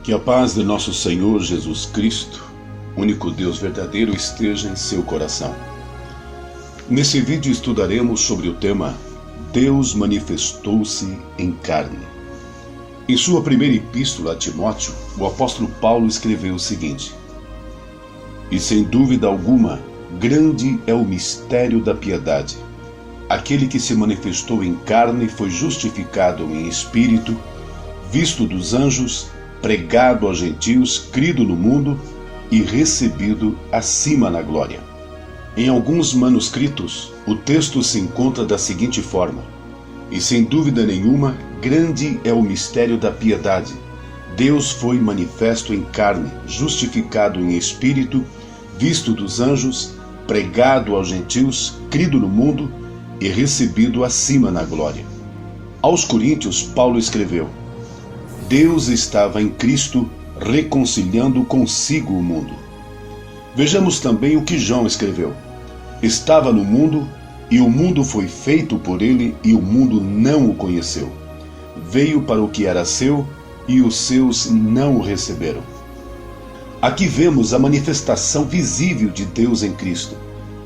Que a paz de nosso Senhor Jesus Cristo, único Deus verdadeiro, esteja em seu coração. Nesse vídeo estudaremos sobre o tema Deus manifestou-se em carne. Em sua primeira epístola a Timóteo, o apóstolo Paulo escreveu o seguinte: E sem dúvida alguma, grande é o mistério da piedade. Aquele que se manifestou em carne foi justificado em espírito, visto dos anjos, pregado aos gentios, crido no mundo e recebido acima na glória. Em alguns manuscritos, o texto se encontra da seguinte forma: E sem dúvida nenhuma, grande é o mistério da piedade. Deus foi manifesto em carne, justificado em espírito, visto dos anjos, pregado aos gentios, crido no mundo e recebido acima na glória. Aos Coríntios, Paulo escreveu: Deus estava em Cristo, reconciliando consigo o mundo. Vejamos também o que João escreveu: Estava no mundo, e o mundo foi feito por ele, e o mundo não o conheceu. Veio para o que era seu, e os seus não o receberam. Aqui vemos a manifestação visível de Deus em Cristo.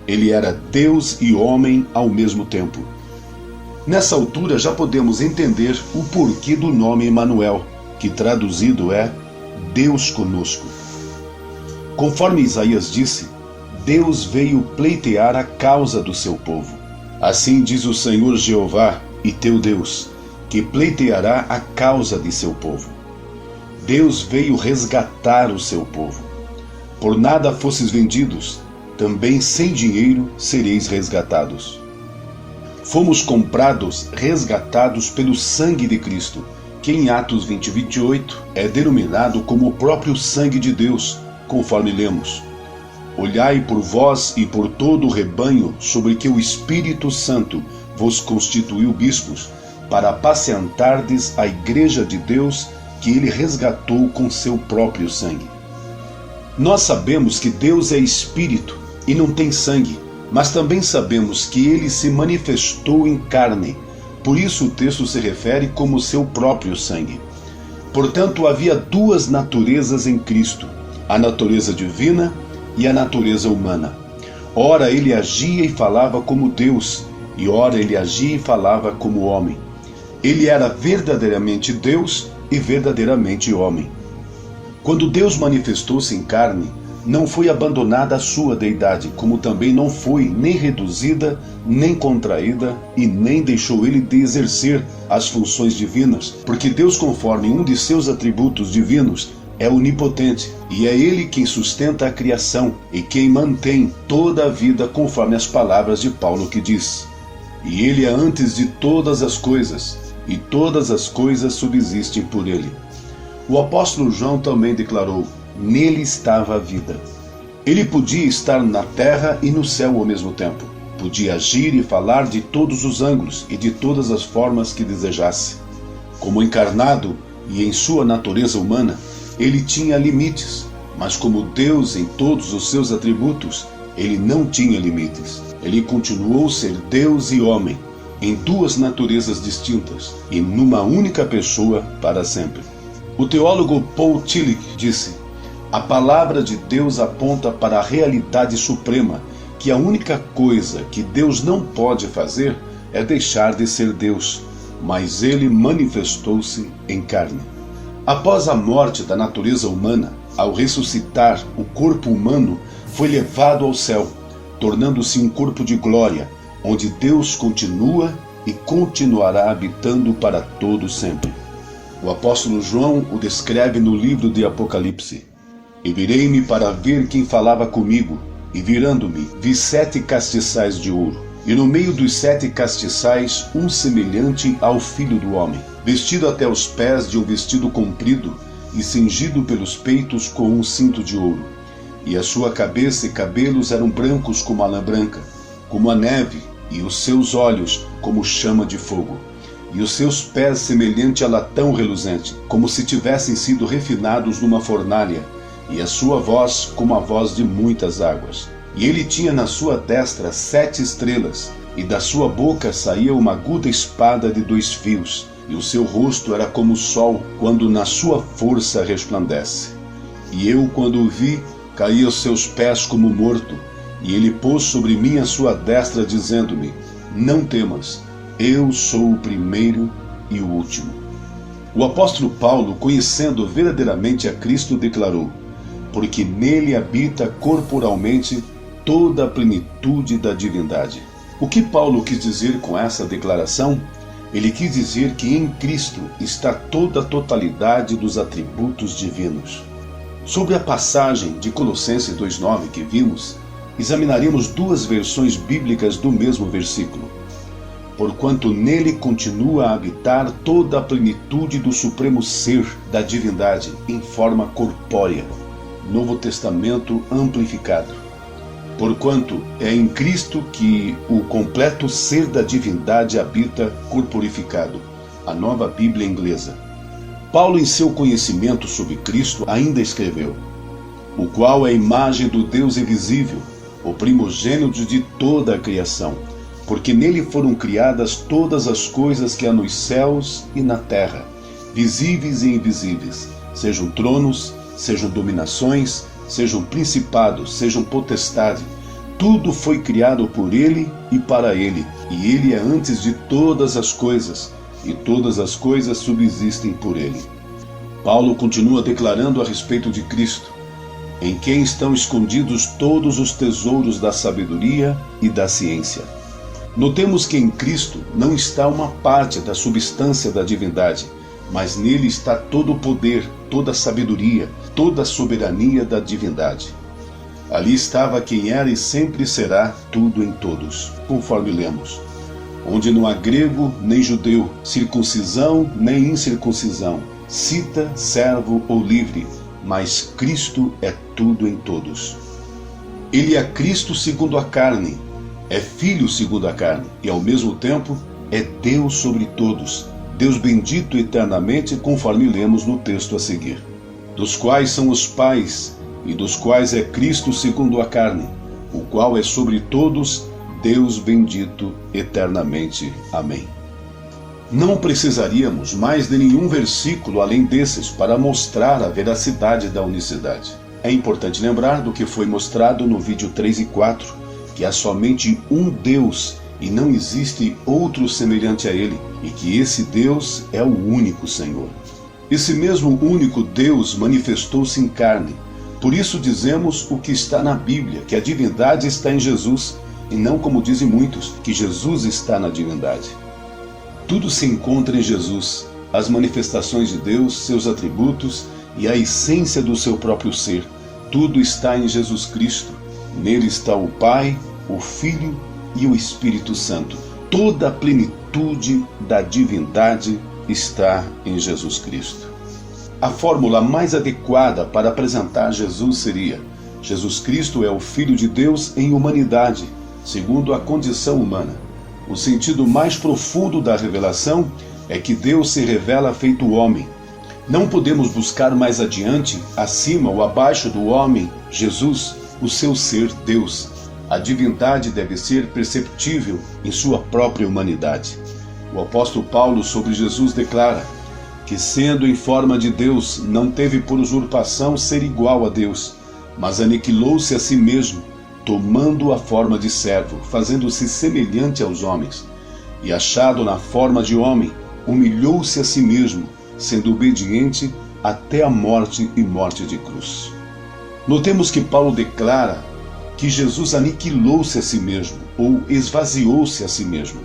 Ele era Deus e homem ao mesmo tempo. Nessa altura já podemos entender o porquê do nome Emanuel, que traduzido é Deus conosco. Conforme Isaías disse, Deus veio pleitear a causa do seu povo. Assim diz o Senhor Jeová e teu Deus, que pleiteará a causa de seu povo. Deus veio resgatar o seu povo. Por nada fosses vendidos, também sem dinheiro sereis resgatados. Fomos comprados, resgatados pelo sangue de Cristo, que em Atos 20:28 é denominado como o próprio sangue de Deus, conforme lemos: Olhai por vós e por todo o rebanho sobre que o Espírito Santo vos constituiu bispos, para apacentardes a igreja de Deus que ele resgatou com seu próprio sangue. Nós sabemos que Deus é Espírito e não tem sangue, mas também sabemos que ele se manifestou em carne. Por isso o texto se refere como seu próprio sangue. Portanto, havia duas naturezas em Cristo: a natureza divina e a natureza humana. Ora ele agia e falava como Deus, e ora ele agia e falava como homem. Ele era verdadeiramente Deus e verdadeiramente homem. Quando Deus manifestou-se em carne, não foi abandonada a sua deidade, como também não foi nem reduzida, nem contraída, e nem deixou ele de exercer as funções divinas, porque Deus, conforme um de seus atributos divinos, é onipotente, e é ele quem sustenta a criação e quem mantém toda a vida, conforme as palavras de Paulo que diz: E ele é antes de todas as coisas, e todas as coisas subsistem por ele. O apóstolo João também declarou: Nele estava a vida. Ele podia estar na terra e no céu ao mesmo tempo. Podia agir e falar de todos os ângulos e de todas as formas que desejasse. Como encarnado e em sua natureza humana, ele tinha limites, mas como Deus em todos os seus atributos, ele não tinha limites. Ele continuou a ser Deus e homem, em duas naturezas distintas e numa única pessoa para sempre. O teólogo Paul Tillich disse: A palavra de Deus aponta para a realidade suprema, que a única coisa que Deus não pode fazer é deixar de ser Deus, mas ele manifestou-se em carne. Após a morte da natureza humana, ao ressuscitar, o corpo humano foi levado ao céu, tornando-se um corpo de glória, onde Deus continua e continuará habitando para todo sempre. O apóstolo João o descreve no livro de Apocalipse: E virei-me para ver quem falava comigo, e virando-me, vi 7 castiçais de ouro, e no meio dos 7 castiçais um semelhante ao Filho do Homem, vestido até os pés de um vestido comprido, e cingido pelos peitos com um cinto de ouro. E a sua cabeça e cabelos eram brancos como a lã branca, como a neve, e os seus olhos como chama de fogo, e os seus pés semelhante a latão reluzente, como se tivessem sido refinados numa fornalha, e a sua voz como a voz de muitas águas. E ele tinha na sua destra 7 estrelas, e da sua boca saía uma aguda espada de 2 fios, e o seu rosto era como o sol quando na sua força resplandece. E eu, quando o vi, caí aos seus pés como morto, e ele pôs sobre mim a sua destra, dizendo-me: não temas, eu sou o primeiro e o último. O apóstolo Paulo, conhecendo verdadeiramente a Cristo, declarou: porque nele habita corporalmente toda a plenitude da divindade. O que Paulo quis dizer com essa declaração? Ele quis dizer que em Cristo está toda a totalidade dos atributos divinos. Sobre a passagem de Colossenses 2,9 que vimos, examinaremos duas versões bíblicas do mesmo versículo. Porquanto nele continua a habitar toda a plenitude do supremo ser da divindade em forma corpórea. Novo Testamento amplificado. Porquanto é em Cristo que o completo ser da divindade habita corporificado. A Nova Bíblia Inglesa. Paulo, em seu conhecimento sobre Cristo, ainda escreveu: o qual é a imagem do Deus invisível, o primogênito de toda a criação, porque nele foram criadas todas as coisas que há nos céus e na terra, visíveis e invisíveis, sejam tronos, sejam dominações, sejam principados, sejam potestades. Tudo foi criado por ele e para ele, e ele é antes de todas as coisas, e todas as coisas subsistem por ele. Paulo continua declarando a respeito de Cristo: em quem estão escondidos todos os tesouros da sabedoria e da ciência. Notemos que em Cristo não está uma parte da substância da divindade, mas nele está todo o poder, toda a sabedoria, toda a soberania da divindade. Ali estava quem era e sempre será tudo em todos, conforme lemos. Onde não há grego nem judeu, circuncisão nem incircuncisão, cita, servo ou livre, mas Cristo é tudo em todos. Ele é Cristo segundo a carne, é Filho segundo a carne, e ao mesmo tempo é Deus sobre todos, Deus bendito eternamente, conforme lemos no texto a seguir. Dos quais são os pais, e dos quais é Cristo segundo a carne, o qual é sobre todos, Deus bendito eternamente. Amém. Não precisaríamos mais de nenhum versículo além desses para mostrar a veracidade da unicidade. É importante lembrar do que foi mostrado no vídeo 3 e 4, que há somente um Deus e não existe outro semelhante a ele, e que esse Deus é o único Senhor. Esse mesmo único Deus manifestou-se em carne. Por isso dizemos o que está na Bíblia, que a divindade está em Jesus, e não como dizem muitos, que Jesus está na divindade. Tudo se encontra em Jesus, as manifestações de Deus, seus atributos e a essência do seu próprio ser. Tudo está em Jesus Cristo. Nele está o Pai, o Filho e o Espírito Santo. Toda a plenitude da divindade está em Jesus Cristo. A fórmula mais adequada para apresentar Jesus seria: Jesus Cristo é o Filho de Deus em humanidade, segundo a condição humana. O sentido mais profundo da revelação é que Deus se revela feito homem. Não podemos buscar mais adiante, acima ou abaixo do homem, Jesus, o seu ser Deus. A divindade deve ser perceptível em sua própria humanidade. O apóstolo Paulo sobre Jesus declara que, sendo em forma de Deus, não teve por usurpação ser igual a Deus, mas aniquilou-se a si mesmo, tomando a forma de servo, fazendo-se semelhante aos homens, e achado na forma de homem, humilhou-se a si mesmo, sendo obediente até a morte e morte de cruz. Notemos que Paulo declara que Jesus aniquilou-se a si mesmo, ou esvaziou-se a si mesmo.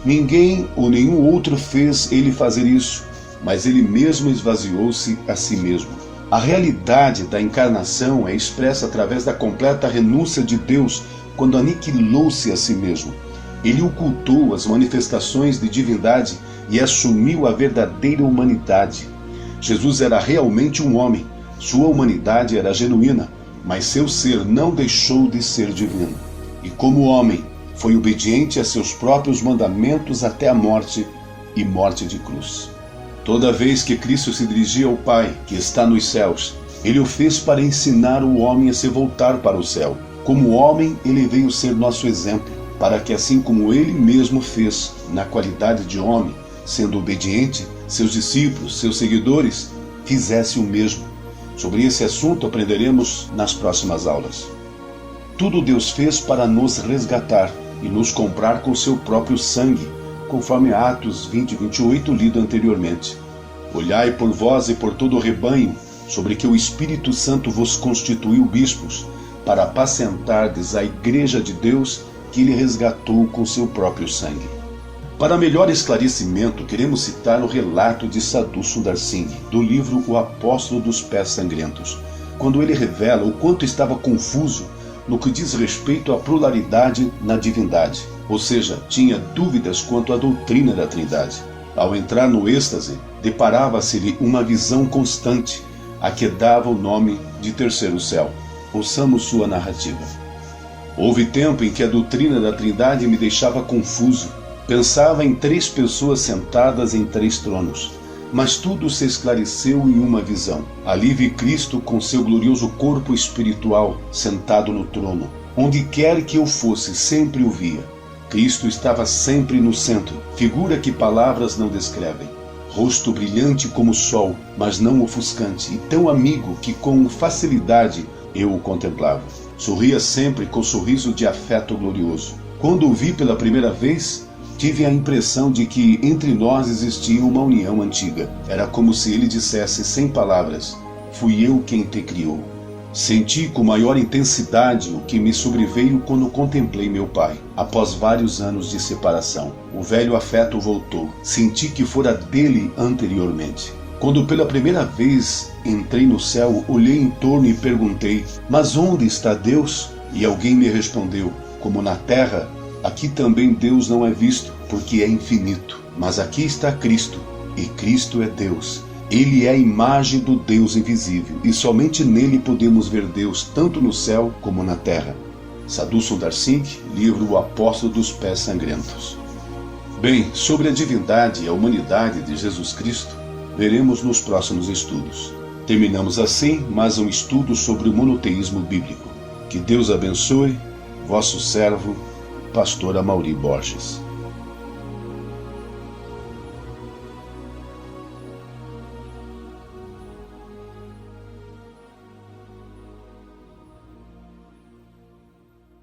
Ninguém ou nenhum outro fez ele fazer isso, mas ele mesmo esvaziou-se a si mesmo. A realidade da encarnação é expressa através da completa renúncia de Deus quando aniquilou-se a si mesmo. Ele ocultou as manifestações de divindade e assumiu a verdadeira humanidade. Jesus era realmente um homem, sua humanidade era genuína, mas seu ser não deixou de ser divino. E como homem, foi obediente a seus próprios mandamentos até a morte e morte de cruz. Toda vez que Cristo se dirigia ao Pai, que está nos céus, ele o fez para ensinar o homem a se voltar para o céu. Como homem, ele veio ser nosso exemplo, para que assim como ele mesmo fez, na qualidade de homem, sendo obediente, seus discípulos, seus seguidores, fizessem o mesmo. Sobre esse assunto aprenderemos nas próximas aulas. Tudo Deus fez para nos resgatar e nos comprar com seu próprio sangue, conforme Atos 20:28 lido anteriormente. Olhai por vós e por todo o rebanho, sobre que o Espírito Santo vos constituiu bispos, para apacentardes a igreja de Deus que ele resgatou com seu próprio sangue. Para melhor esclarecimento, queremos citar o relato de Sadhu Sundar Singh, do livro O Apóstolo dos Pés Sangrentos, quando ele revela o quanto estava confuso no que diz respeito à pluralidade na divindade, ou seja, tinha dúvidas quanto à doutrina da Trindade. Ao entrar no êxtase, deparava-se-lhe uma visão constante, a que dava o nome de Terceiro Céu. Ouçamos sua narrativa. Houve tempo em que a doutrina da Trindade me deixava confuso. Pensava em 3 pessoas sentadas em 3 tronos, mas tudo se esclareceu em uma visão. Ali vi Cristo com seu glorioso corpo espiritual sentado no trono. Onde quer que eu fosse, sempre o via. Cristo estava sempre no centro, figura que palavras não descrevem. Rosto brilhante como o sol, mas não ofuscante, e tão amigo que com facilidade eu o contemplava. Sorria sempre com sorriso de afeto glorioso. Quando o vi pela primeira vez, tive a impressão de que entre nós existia uma união antiga. Era como se ele dissesse sem palavras: fui eu quem te criou. Senti com maior intensidade o que me sobreveio quando contemplei meu pai. Após vários anos de separação, o velho afeto voltou. Senti que fora dele anteriormente. Quando pela primeira vez entrei no céu, olhei em torno e perguntei: mas onde está Deus? E alguém me respondeu: como na terra, aqui também Deus não é visto, porque é infinito. Mas aqui está Cristo, e Cristo é Deus. Ele é a imagem do Deus invisível, e somente nele podemos ver Deus tanto no céu como na terra. Sadhu Sundar Singh, livro O Apóstolo dos Pés Sangrentos. Bem, sobre a divindade e a humanidade de Jesus Cristo, veremos nos próximos estudos. Terminamos assim mais um estudo sobre o monoteísmo bíblico. Que Deus abençoe, vosso servo, Pastor Amaury Borges.